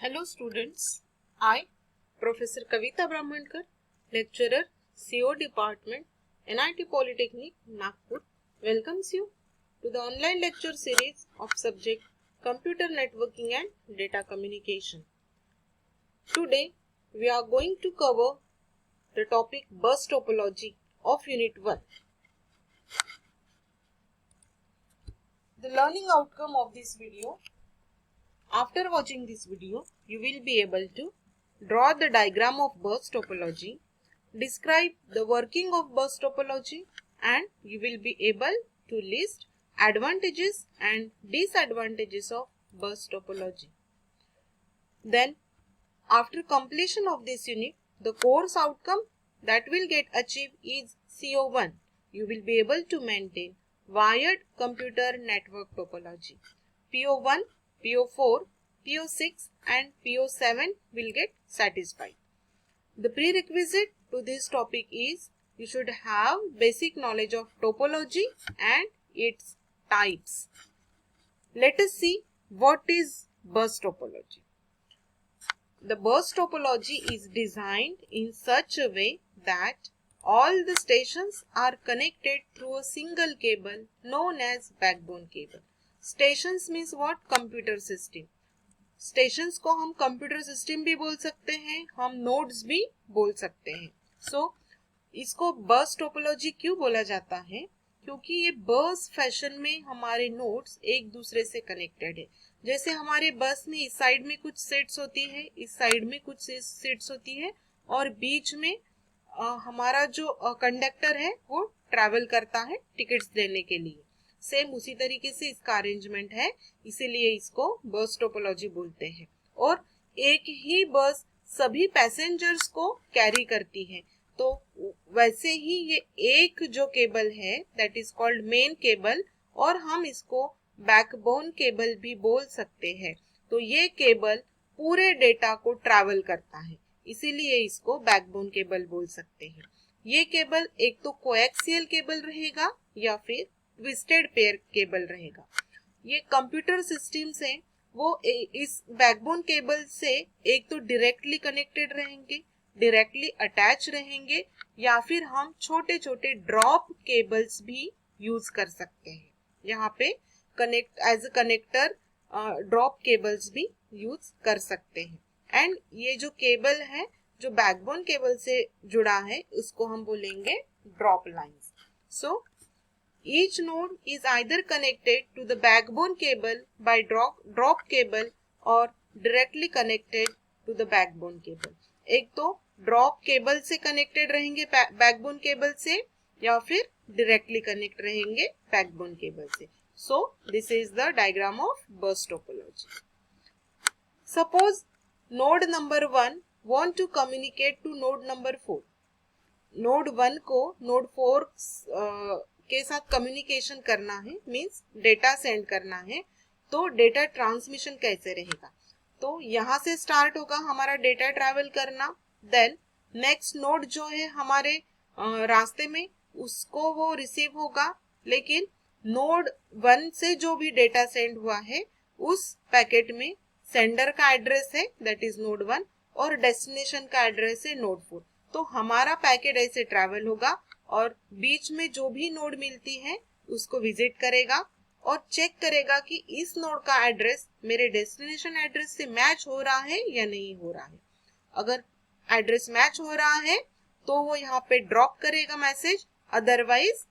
Hello students, I, Professor Kavita Brahmankar, lecturer, CO Department, NIT Polytechnic, Nagpur, welcomes you to the online lecture series of subject Computer Networking and Data Communication. Today, we are going to cover the topic bus topology of Unit 1. The learning outcome of this video. After watching this video, you will be able to draw the diagram of bus topology, describe the working of bus topology, and you will be able to list advantages and disadvantages of bus topology. Then, after completion of this unit, the course outcome that will get achieved is CO1. You will be able to maintain wired computer network topology. PO1, PO4, PO6 and PO7 will get satisfied. The prerequisite to this topic is you should have basic knowledge of topology and its types. Let us see what is bus topology. The bus topology is designed in such a way that all the stations are connected through a single cable known as backbone cable. Stations means what? Computer system. Stations को हम computer system भी बोल सकते हैं, हम nodes भी बोल सकते हैं. सो इसको बस टोपोलॉजी क्यों बोला जाता है? क्योंकि ये बस फैशन में हमारे नोड्स एक दूसरे से कनेक्टेड है. जैसे हमारे बस में इस साइड में कुछ सीट्स होती है, इस साइड में कुछ सीट्स होती है और बीच में हमारा जो कंडक्टर है वो ट्रैवल करता है टिकट्स देने के लिए. सेम उसी तरीके से इसका अरेंजमेंट है, इसीलिए इसको बस टोपोलॉजी बोलते हैं. और एक ही बस सभी पैसेंजर्स को कैरी करती है, तो वैसे ही ये एक जो केबल है that is called main cable, और हम इसको बैकबोन केबल भी बोल सकते हैं. तो ये केबल पूरे डेटा को ट्रैवल करता है, इसीलिए इसको बैकबोन केबल बोल सकते हैं. ये केबल एक तो कोएक्सियल केबल रहेगा या फिर ट्विस्टेड पेयर केबल रहेगा. ये कंप्यूटर सिस्टम से वो इस बैकबोन केबल से एक तो डायरेक्टली कनेक्टेड रहेंगे, डायरेक्टली अटैच रहेंगे, या फिर हम छोटे छोटे ड्रॉप केबल्स भी यूज कर सकते हैं. यहाँ पे connect as a connector drop cables भी यूज कर सकते हैं. एंड ये जो केबल है जो बैकबोन केबल से जुड़ा है उसको हम बोलेंगे drop lines. So each node is either connected to the backbone cable by drop cable or directly connected to the backbone cable. एक तो ड्रॉप केबल से कनेक्टेड रहेंगे बैकबोन केबल से, या फिर डायरेक्टली कनेक्ट रहेंगे बैकबोन केबल से. So this is the diagram of bus topology. Suppose node number 1 want to communicate to node number 4. Node 1 को नोड 4 के साथ कम्युनिकेशन करना है, मींस डेटा सेंड करना है. तो डेटा ट्रांसमिशन कैसे रहेगा? तो यहाँ से स्टार्ट होगा हमारा डेटा ट्रैवल करना. देन नेक्स्ट नोड जो है हमारे रास्ते में उसको वो रिसीव होगा, लेकिन नोड 1 से जो भी डेटा सेंड हुआ है उस पैकेट में सेंडर का एड्रेस है दैट इज नोड 1 और डेस्टिनेशन का एड्रेस है नोड 4. तो हमारा पैकेट ऐसे ट्रैवल होगा और बीच में जो भी नोड मिलती है उसको विजिट करेगा और चेक करेगा कि इस नोड का एड्रेस मेरे डेस्टिनेशन एड्रेस से मैच हो रहा है या नहीं हो रहा है. अगर एड्रेस मैच हो रहा है तो वो यहाँ पे ड्रॉप करेगा मैसेज, अदरवाइज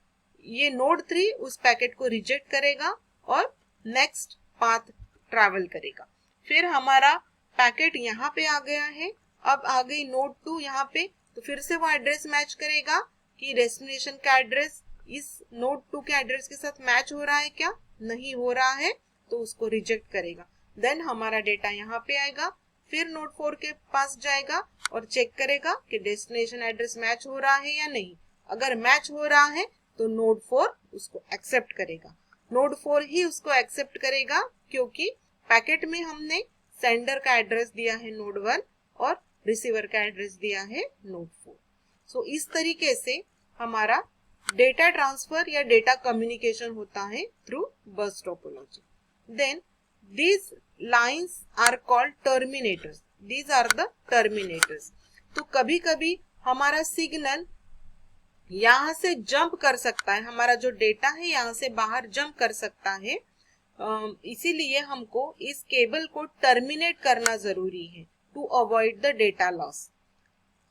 ये नोड 3 उस पैकेट को रिजेक्ट करेगा और नेक्स्ट पाथ ट्रैवल करेगा. फिर हमारा पैकेट यहाँ पे आ गया है, अब आ गई नोड 2 यहाँ पे, तो फिर से वो एड्रेस मैच करेगा कि डेस्टिनेशन का एड्रेस इस नोड 2 के एड्रेस के साथ मैच हो रहा है क्या, नहीं हो रहा है तो उसको रिजेक्ट करेगा. देन हमारा डेटा यहाँ पे आएगा, फिर नोड 4 के पास जाएगा और चेक करेगा कि डेस्टिनेशन एड्रेस मैच हो रहा है या नहीं. अगर मैच हो रहा है तो नोड 4 उसको एक्सेप्ट करेगा. नोड 4 ही उसको एक्सेप्ट करेगा क्योंकि पैकेट में हमने सेंडर का एड्रेस दिया है नोड 1 और रिसीवर का एड्रेस दिया है नोड 4. सो इस तरीके से हमारा डेटा ट्रांसफर या डेटा कम्युनिकेशन होता है through bus topology. Then this lines are called terminators. These are the terminators. तो कभी कभी हमारा सिग्नल यहाँ से जंप कर सकता है, हमारा जो डेटा है यहाँ से बाहर जंप कर सकता है, इसीलिए हमको इस केबल को टर्मिनेट करना जरूरी है to avoid the data loss.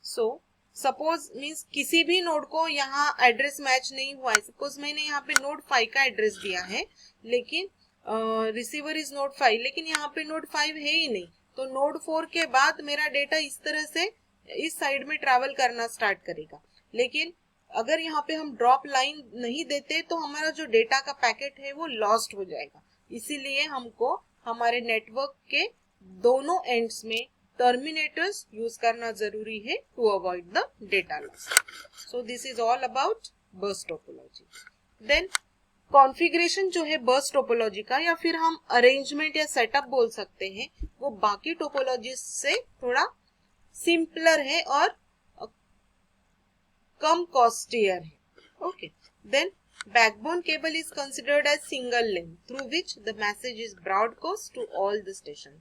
So suppose means किसी भी नोड को यहाँ एड्रेस मैच नहीं हुआ है. सपोज मैंने यहाँ पे नोड 5 का एड्रेस दिया है, लेकिन रिसीवर इज नोड 5, लेकिन यहाँ पे नोड 5 है ही नहीं. तो नोड 4 के बाद मेरा डेटा इस तरह से इस साइड में ट्रैवल करना स्टार्ट करेगा. लेकिन अगर यहाँ पे हम ड्रॉप लाइन नहीं देते तो हमारा जो डेटा का पैकेट है वो लॉस्ट हो जाएगा. इसीलिए हमको हमारे नेटवर्क के दोनों एंड्स में टर्मिनेटर्स यूज करना जरूरी है to avoid the data loss. So this is all about burst topology. Then configuration जो है बर्स्ट टोपोलॉजी का, या फिर हम अरेंजमेंट या सेटअप बोल सकते हैं, वो बाकी टोपोलॉजी से थोड़ा सिंपलर है और कम कॉस्टियर है. Okay. Then backbone cable is considered as single link through which the message is broadcast to all the stations.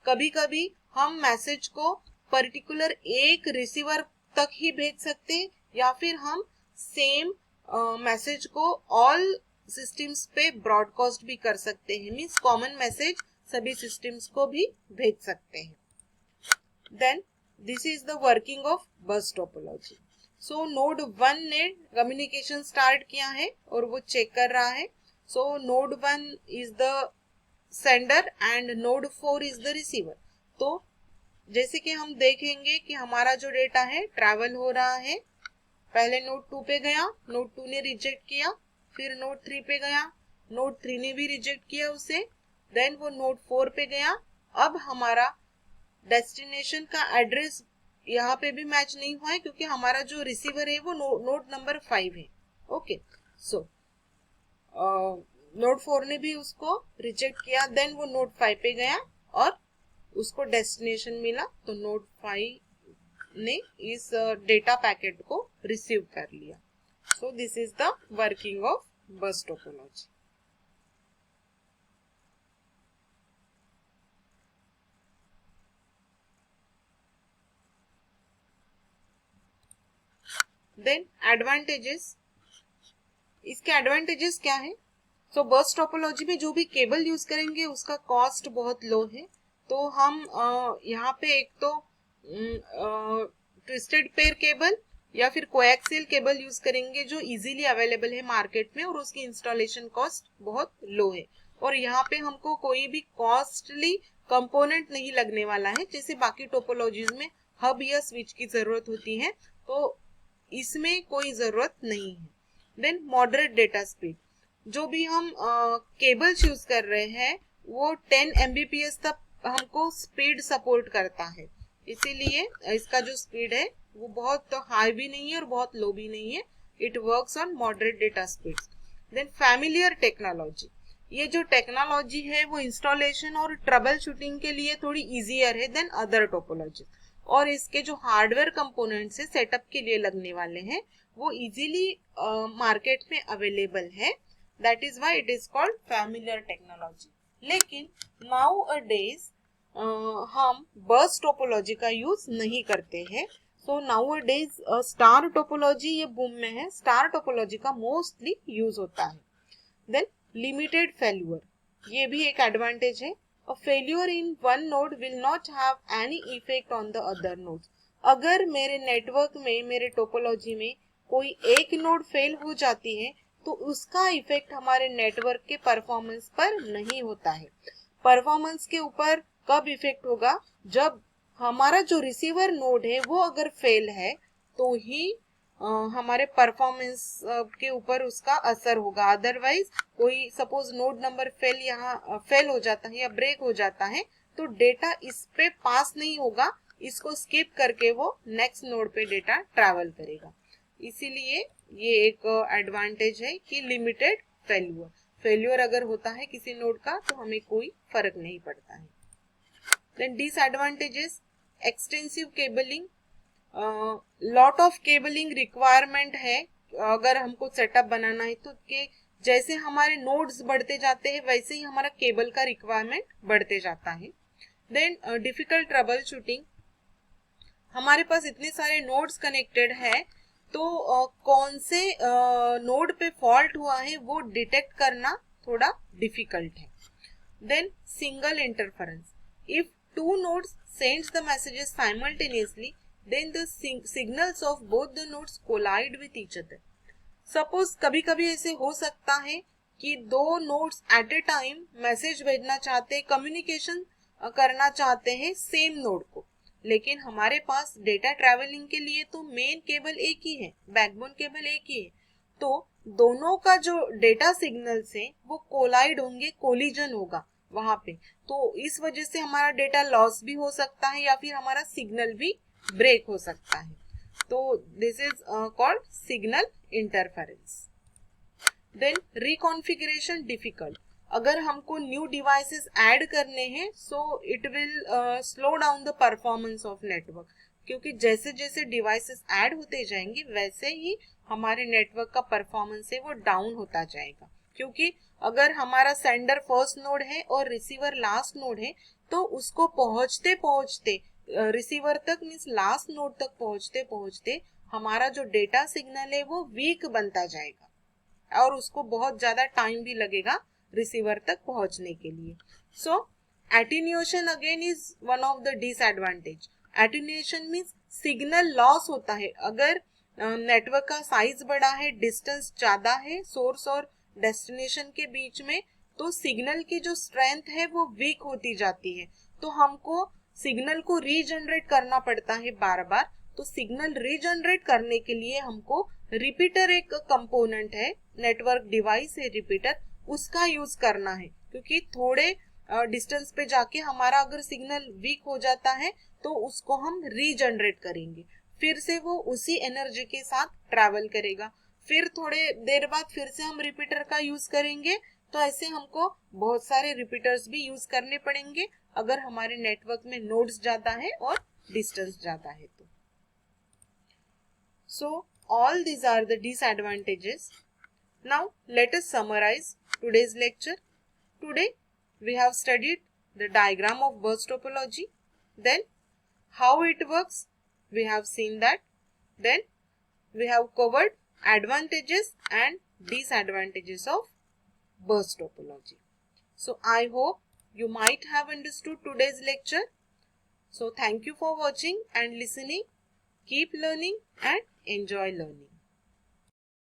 कभी कभी हम मैसेज को पर्टिकुलर एक रिसीवर तक ही भेज सकते हैं, या फिर हम सेम मैसेज को ऑल सिस्टम्स पे ब्रॉडकास्ट भी कर सकते हैं. मीन्स कॉमन मैसेज सभी सिस्टम्स को भी भेज सकते हैं. Then this is the working of bus topology. So node 1 ने कम्युनिकेशन स्टार्ट किया है और वो चेक कर रहा है. So node 1 is the sender and node 4 is the receiver. तो जैसे कि हम देखेंगे कि हमारा जो डेटा है ट्रैवल हो रहा है. पहले नोड 2 पे गया, नोड 2 ने रिजेक्ट किया, फिर नोड 3 पे गया, नोड 3 ने भी रिजेक्ट किया उसे, देन वो नोड 4 पे गया. अब हमारा डेस्टिनेशन का एड्रेस यहाँ पे भी मैच नहीं हुआ है क्योंकि हमारा जो रिसीवर है वो नोड नंबर 5 है. ओके. सो नोड 4 ने भी उसको रिजेक्ट किया, देन वो नोड 5 पे गया और उसको डेस्टिनेशन मिला. तो नोड 5 ने इस डेटा पैकेट को रिसीव कर लिया. So this is the working of bus topology. Then advantages. इसके एडवांटेजेस क्या है? सो बस टोपोलॉजी में जो भी केबल यूज करेंगे उसका कॉस्ट बहुत लो है. तो हम यहाँ पे एक तो ट्विस्टेड पेयर केबल या फिर कोएक्सियल केबल यूज करेंगे जो इजीली अवेलेबल है मार्केट में, और उसकी इंस्टॉलेशन कॉस्ट बहुत लो है. और यहाँ पे हमको कोई भी कॉस्टली कंपोनेंट नहीं लगने वाला है जैसे बाकी टोपोलॉजीज में हब या स्विच की जरूरत होती है, तो इसमें कोई जरूरत नहीं है. Then moderate data speed. जो भी हम केबल्स यूज कर रहे हैं वो 10 Mbps तक हमको स्पीड सपोर्ट करता है. इसीलिए इसका जो स्पीड है वो बहुत हाई भी नहीं है और बहुत लो भी नहीं है. It works on moderate data speed. Then familiar technology. ये जो टेक्नोलॉजी है वो इंस्टॉलेशन और ट्रबल शूटिंग के लिए थोड़ी इजियर है देन अदर टोपोलॉजी. और इसके जो हार्डवेयर कंपोनेंट्स है सेटअप के लिए लगने वाले हैं वो इजीली मार्केट में अवेलेबल है. That is why it is called familiar technology. लेकिन नाउ अ डेज हम बस टोपोलॉजी का यूज नहीं करते हैं. So nowadays star topology ये बूम में है. स्टार टोपोलॉजी का मोस्टली यूज होता है. Then limited failure. ये भी एक एडवांटेज है. A failure in one node will not have any effect on the other nodes. अगर मेरे नेटवर्क में, मेरे टोपोलॉजी में कोई एक नोड फेल हो जाती है तो उसका इफेक्ट हमारे नेटवर्क के परफॉर्मेंस पर नहीं होता है. परफॉर्मेंस के ऊपर कब इफेक्ट होगा? जब हमारा जो रिसीवर नोड है वो अगर फेल है तो ही हमारे परफॉर्मेंस के ऊपर उसका असर होगा. अदरवाइज कोई सपोज नोड नंबर फेल हो जाता है या ब्रेक हो जाता है तो डेटा इस पे पास नहीं होगा, इसको स्किप करके वो नेक्स्ट नोड पे डेटा ट्रैवल करेगा. इसीलिए ये एक एडवांटेज है कि लिमिटेड फेल्यूर अगर होता है किसी नोड का तो हमें कोई फर्क नहीं पड़ता है. Then disadvantages. Extensive cabling. Lot of cabling requirement है अगर हमको सेटअप बनाना है तो के जैसे हमारे नोड्स बढ़ते जाते हैं वैसे ही हमारा केबल का रिक्वायरमेंट बढ़ते जाता है। देन डिफिकल्ट ट्रबल शूटिंग, हमारे पास इतने सारे नोड्स कनेक्टेड है तो कौन से नोड पे फॉल्ट हुआ है वो डिटेक्ट करना थोड़ा डिफिकल्ट है। Then single interference, if two nodes sends the messages simultaneously then the signals of both the nodes collide with each other. Suppose कभी कभी ऐसे हो सकता है कि दो nodes at a time message भेजना चाहते हैं, कम्युनिकेशन करना चाहते हैं सेम नोड को, लेकिन हमारे पास डेटा ट्रैवलिंग के लिए तो मेन केबल एक ही है, बैकबोन केबल एक ही है, तो दोनों का जो डेटा सिग्नल्स है वो कोलाइड होंगे, कोलिजन होगा वहां पे, तो इस वजह से हमारा डेटा लॉस भी हो सकता है या फिर हमारा सिग्नल भी ब्रेक हो सकता है। तो this is called signal interference. Then reconfiguration difficult, अगर हमको न्यू डिवाइसेस ऐड करने हैं so it will slow down the performance of network, क्योंकि जैसे जैसे डिवाइसेस ऐड होते जाएंगे वैसे ही हमारे नेटवर्क का परफॉर्मेंस है वो डाउन होता जाएगा, क्योंकि अगर हमारा सेंडर फर्स्ट नोड है और रिसीवर लास्ट नोड है तो उसको पहुंचते पहुंचते रिसीवर तक मीन्स लास्ट नोड तक पहुंचते पहुंचते हमारा जो डेटा सिग्नल है वो वीक बनता जाएगा और उसको बहुत ज्यादा टाइम भी लगेगा रिसीवर तक पहुंचने के लिए। So attenuation again is one of the disadvantage. Attenuation means signal loss होता है, अगर नेटवर्क का साइज बड़ा है, डिस्टेंस ज्यादा है सोर्स और डेस्टिनेशन के बीच में, तो सिग्नल की जो स्ट्रेंथ है वो वीक होती जाती है, तो हमको सिग्नल को रीजनरेट करना पड़ता है बार बार। तो सिग्नल रीजनरेट करने के लिए हमको रिपीटर एक कंपोनेंट है, नेटवर्क डिवाइस है रिपीटर, उसका यूज करना है, क्योंकि थोड़े डिस्टेंस पे जाके हमारा अगर सिग्नल वीक हो जाता है तो उसको हम रीजनरेट करेंगे, फिर से वो उसी एनर्जी के साथ ट्रैवल करेगा, फिर थोड़े देर बाद फिर से हम रिपीटर का यूज करेंगे, तो ऐसे हमको बहुत सारे रिपीटर्स भी यूज करने पड़ेंगे अगर हमारे नेटवर्क में नोड्स ज्यादा है और डिस्टेंस ज्यादा है तो। So all these are the disadvantages. Now let us summarize today's lecture. Today we have studied the diagram of bus topology, then how it works, we have seen that, then we have covered advantages and disadvantages of bus topology. So I hope you might have understood today's lecture. So thank you for watching and listening. Keep learning and enjoy learning.